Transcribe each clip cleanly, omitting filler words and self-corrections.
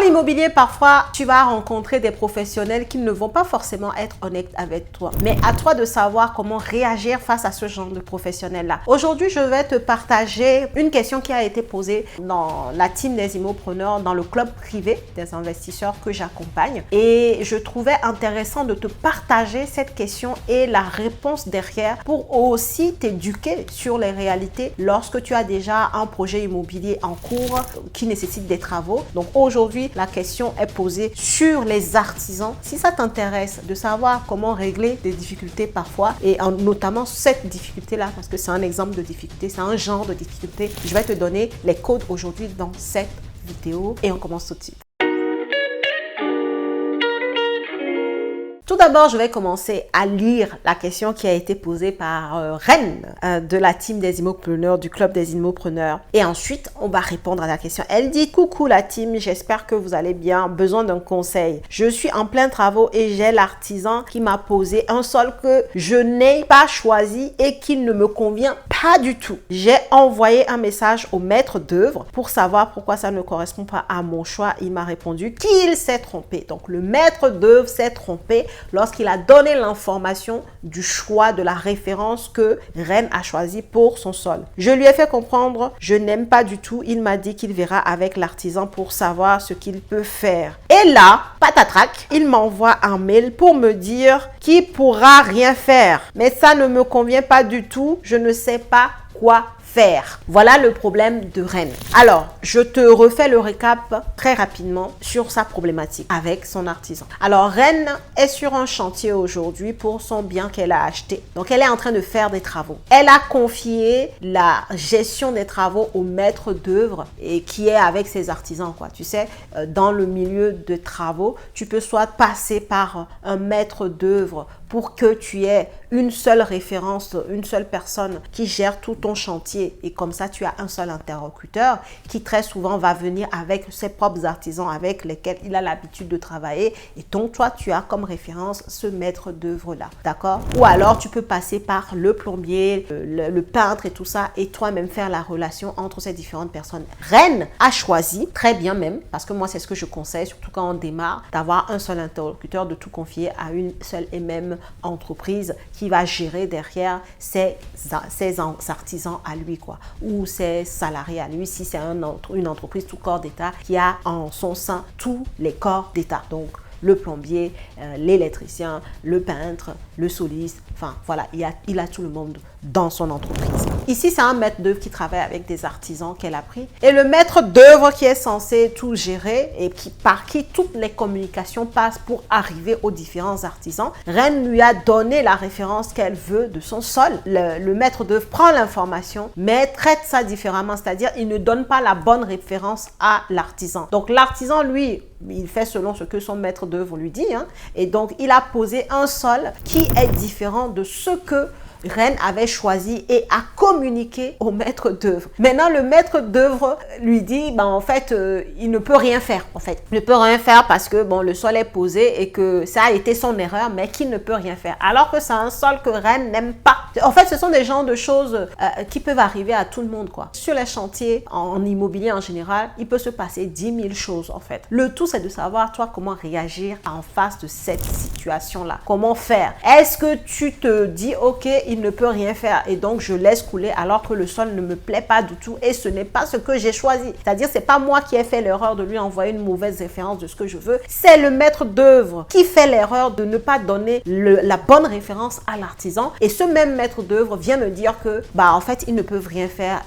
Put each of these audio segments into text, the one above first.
l'immobilier, parfois, tu vas rencontrer des professionnels qui ne vont pas forcément être honnêtes avec toi. Mais à toi de savoir comment réagir face à ce genre de professionnels-là. Aujourd'hui, je vais te partager une question qui a été posée dans la team des immopreneurs, dans le club privé des investisseurs que j'accompagne. Et je trouvais intéressant de te partager cette question et la réponse derrière pour aussi t'éduquer sur les réalités lorsque tu as déjà un projet immobilier en cours qui nécessite des travaux. Donc aujourd'hui, la question est posée sur les artisans. Si ça t'intéresse de savoir comment régler des difficultés parfois, et notamment cette difficulté-là, parce que c'est un exemple de difficulté, c'est un genre de difficulté, je vais te donner les codes aujourd'hui dans cette vidéo et on commence tout de suite. Tout d'abord, je vais commencer à lire la question qui a été posée par Reine de la team des immopreneurs, du club des immopreneurs. Et ensuite, on va répondre à la question. Elle dit « Coucou la team, j'espère que vous allez bien. Besoin d'un conseil. Je suis en plein travaux et j'ai l'artisan qui m'a posé un sol que je n'ai pas choisi et qui ne me convient pas du tout. J'ai envoyé un message au maître d'œuvre pour savoir pourquoi ça ne correspond pas à mon choix. Il m'a répondu qu'il s'est trompé. Donc, le maître d'œuvre s'est trompé lorsqu'il a donné l'information du choix de la référence que Reine a choisi pour son sol. Je lui ai fait comprendre, je n'aime pas du tout. Il m'a dit qu'il verra avec l'artisan pour savoir ce qu'il peut faire. Et là, patatrac, il m'envoie un mail pour me dire qu'il pourra rien faire. Mais ça ne me convient pas du tout. Je ne sais pas quoi faire. Voilà le problème de Reine. Alors, je te refais le récap très rapidement sur sa problématique avec son artisan. Alors, Reine est sur un chantier aujourd'hui pour son bien qu'elle a acheté. Donc, elle est en train de faire des travaux. Elle a confié la gestion des travaux au maître d'œuvre et qui est avec ses artisans, quoi. Tu sais, dans le milieu de travaux, tu peux soit passer par un maître d'œuvre pour que tu aies une seule référence, une seule personne qui gère tout ton chantier. Et comme ça, tu as un seul interlocuteur qui très souvent va venir avec ses propres artisans avec lesquels il a l'habitude de travailler. Et donc, toi, tu as comme référence ce maître d'œuvre-là. D'accord? Ou alors, tu peux passer par le plombier, le peintre et tout ça et toi-même faire la relation entre ces différentes personnes. Reine a choisi, très bien même, parce que moi, c'est ce que je conseille, surtout quand on démarre, d'avoir un seul interlocuteur, de tout confier à une seule et même entreprise qui va gérer derrière ses artisans à lui, quoi, ou ses salariés à lui, si c'est une entreprise tout corps d'État qui a en son sein tous les corps d'État. Donc, le plombier, l'électricien, le peintre, le soliste, enfin voilà, il a tout le monde dans son entreprise. Ici, c'est un maître d'œuvre qui travaille avec des artisans qu'elle a pris. Et le maître d'œuvre qui est censé tout gérer et par qui toutes les communications passent pour arriver aux différents artisans, Reine lui a donné la référence qu'elle veut de son sol. Le maître d'œuvre prend l'information, mais traite ça différemment, c'est-à-dire il ne donne pas la bonne référence à l'artisan. Donc l'artisan, lui, il fait selon ce que son maître d'œuvre lui dit, hein, et donc il a posé un sol qui est différent de ce que Reine avait choisi et a communiqué au maître d'œuvre. Maintenant, le maître d'œuvre lui dit, en fait, il ne peut rien faire. En fait, il ne peut rien faire parce que le sol est posé et que ça a été son erreur, mais qu'il ne peut rien faire. Alors que c'est un sol que Reine n'aime pas. En fait, ce sont des genres de choses qui peuvent arriver à tout le monde, quoi. Sur les chantiers, en immobilier en général, il peut se passer 10 000 choses, en fait. Le tout, c'est de savoir, toi, comment réagir en face de cette situation-là. Comment faire? Est-ce que tu te dis, ok, il ne peut rien faire et donc je laisse couler alors que le sol ne me plaît pas du tout et ce n'est pas ce que j'ai choisi. C'est-à-dire, c'est pas moi qui ai fait l'erreur de lui envoyer une mauvaise référence de ce que je veux. C'est le maître d'œuvre qui fait l'erreur de ne pas donner la bonne référence à l'artisan. Et ce même maître d'œuvre vient me dire que, en fait, ils ne peuvent rien faire.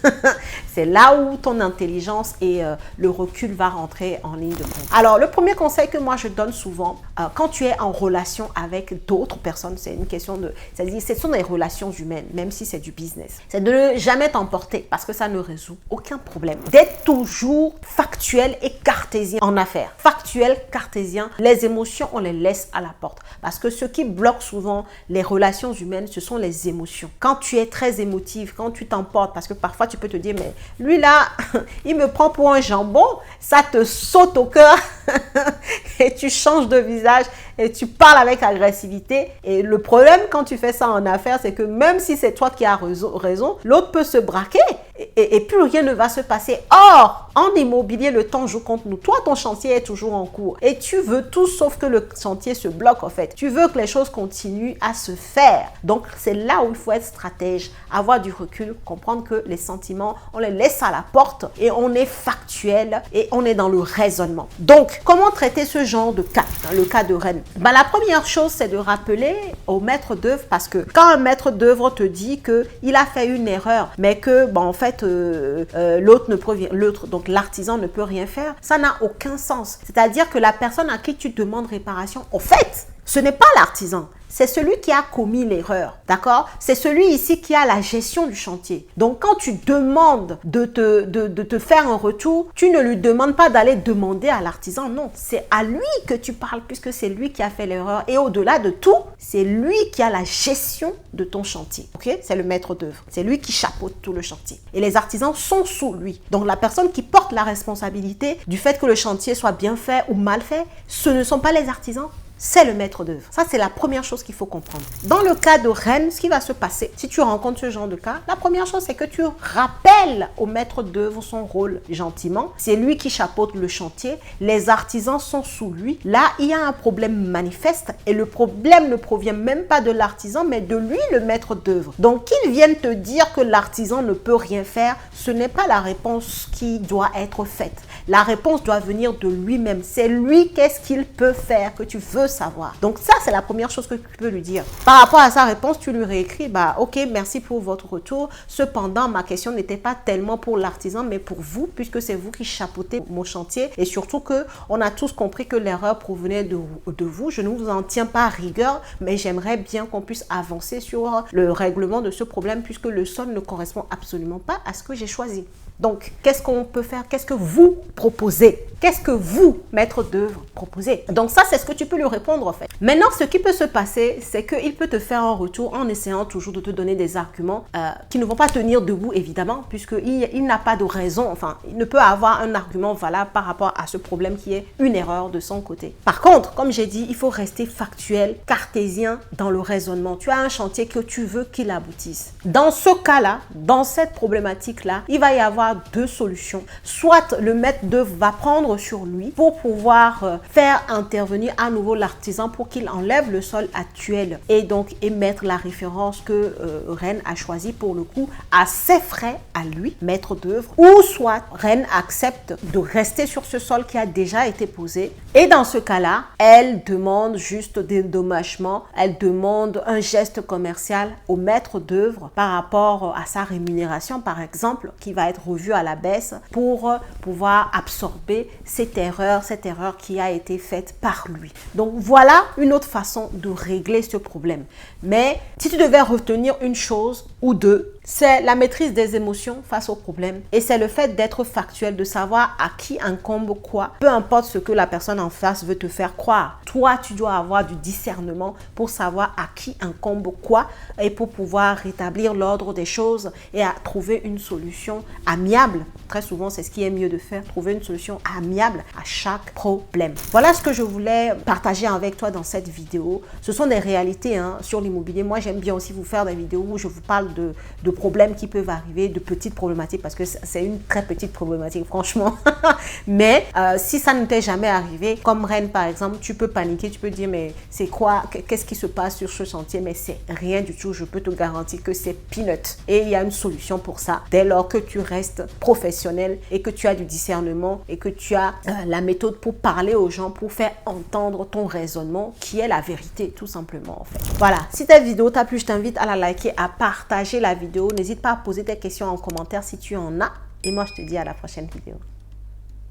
C'est là où ton intelligence et le recul va rentrer en ligne de compte. Alors, le premier conseil que moi je donne souvent, quand tu es en relation avec d'autres personnes, c'est une question de... C'est-à-dire, ce sont des relations humaines, même si c'est du business. C'est de ne jamais t'emporter parce que ça ne résout aucun problème. D'être toujours factuel et cartésien en affaires. Factuel, cartésien, les émotions, on les laisse à la porte. Parce que ce qui bloque souvent les relations humaines, ce sont les émotions. Quand tu es très émotive, quand tu t'emportes, parce que parfois tu peux te dire, mais lui là, il me prend pour un jambon, ça te saute au cœur et tu changes de visage et tu parles avec agressivité. Et le problème quand tu fais ça en affaires, c'est que même si c'est toi qui as raison, l'autre peut se braquer et plus rien ne va se passer. Or, en immobilier, le temps joue contre nous. Toi, ton chantier est toujours en cours et tu veux tout sauf que le chantier se bloque en fait. Tu veux que les choses continuent à se faire. Donc, c'est là où il faut être stratège, avoir du recul, comprendre que les sentiments, on les laisse à la porte et on est factuel et on est dans le raisonnement. Donc, comment traiter ce genre de cas, dans le cas de Rennes? La première chose, c'est de rappeler au maître d'œuvre, parce que quand un maître d'œuvre te dit qu'il a fait une erreur, mais que, en fait, donc l'artisan ne peut rien faire, ça n'a aucun sens. C'est-à-dire que la personne à qui tu demandes réparation, au fait, ce n'est pas l'artisan. C'est celui qui a commis l'erreur, d'accord? C'est celui ici qui a la gestion du chantier. Donc, quand tu demandes de te faire un retour, tu ne lui demandes pas d'aller demander à l'artisan, non. C'est à lui que tu parles puisque c'est lui qui a fait l'erreur. Et au-delà de tout, c'est lui qui a la gestion de ton chantier, ok? C'est le maître d'œuvre. C'est lui qui chapeaute tout le chantier. Et les artisans sont sous lui. Donc, la personne qui porte la responsabilité du fait que le chantier soit bien fait ou mal fait, ce ne sont pas les artisans. C'est le maître d'œuvre. Ça, c'est la première chose qu'il faut comprendre. Dans le cas de Rennes, ce qui va se passer, si tu rencontres ce genre de cas, la première chose, c'est que tu rappelles au maître d'œuvre son rôle gentiment. C'est lui qui chapeaute le chantier. Les artisans sont sous lui. Là, il y a un problème manifeste et le problème ne provient même pas de l'artisan, mais de lui, le maître d'œuvre. Donc, qu'il vienne te dire que l'artisan ne peut rien faire, ce n'est pas la réponse qui doit être faite. La réponse doit venir de lui-même. C'est lui, qu'est-ce qu'il peut faire que tu veux savoir. Donc ça, c'est la première chose que tu peux lui dire. Par rapport à sa réponse, tu lui réécris, ok, merci pour votre retour. Cependant, ma question n'était pas tellement pour l'artisan, mais pour vous, puisque c'est vous qui chapeautez mon chantier. Et surtout que on a tous compris que l'erreur provenait de vous. Je ne vous en tiens pas à rigueur, mais j'aimerais bien qu'on puisse avancer sur le règlement de ce problème, puisque le sol ne correspond absolument pas à ce que j'ai choisi. Donc, qu'est-ce qu'on peut faire? Qu'est-ce que vous proposez? Qu'est-ce que vous, maître d'œuvre, proposez? Donc ça, c'est ce que tu peux lui répondre en fait. Maintenant, ce qui peut se passer, c'est qu'il peut te faire un retour en essayant toujours de te donner des arguments qui ne vont pas tenir debout, évidemment, puisqu'il n'a pas de raison, enfin, il ne peut avoir un argument valable par rapport à ce problème qui est une erreur de son côté. Par contre, comme j'ai dit, il faut rester factuel, cartésien dans le raisonnement. Tu as un chantier que tu veux qu'il aboutisse. Dans ce cas-là, dans cette problématique-là, il va y avoir deux solutions. Soit le maître d'œuvre va prendre sur lui pour pouvoir faire intervenir à nouveau l'artisan pour qu'il enlève le sol actuel et donc émettre la référence que Rennes a choisi pour le coup à ses frais à lui, maître d'œuvre, ou soit Rennes accepte de rester sur ce sol qui a déjà été posé et dans ce cas-là, elle demande juste des dédommagements, elle demande un geste commercial au maître d'œuvre par rapport à sa rémunération par exemple qui va être revue à la baisse pour pouvoir absorber cette erreur qui a été faite par lui. Donc voilà une autre façon de régler ce problème. Mais si tu devais retenir une chose ou deux, c'est la maîtrise des émotions face au problème et c'est le fait d'être factuel, de savoir à qui incombe quoi, peu importe ce que la personne en face veut te faire croire. Toi, tu dois avoir du discernement pour savoir à qui incombe quoi et pour pouvoir rétablir l'ordre des choses et à trouver une solution amiable. Très souvent, c'est ce qui est mieux de faire, trouver une solution amiable à chaque problème. Voilà ce que je voulais partager avec toi dans cette vidéo. Ce sont des réalités sur l'immobilier. Moi, j'aime bien aussi vous faire des vidéos où je vous parle de problèmes qui peuvent arriver, de petites problématiques, parce que c'est une très petite problématique, franchement. Mais si ça ne t'est jamais arrivé, comme Rennes par exemple, tu peux paniquer, tu peux dire, mais c'est quoi, qu'est-ce qui se passe sur ce chantier? Mais c'est rien du tout, je peux te garantir que c'est peanut. Et il y a une solution pour ça, dès lors que tu restes professionnel et que tu as du discernement et que tu as la méthode pour parler aux gens, pour faire entendre ton raisonnement, qui est la vérité, tout simplement en fait. Voilà, si cette vidéo t'a plu, je t'invite à la liker, à partager la vidéo. N'hésite pas à poser tes questions en commentaire si tu en as. Et moi, je te dis à la prochaine vidéo.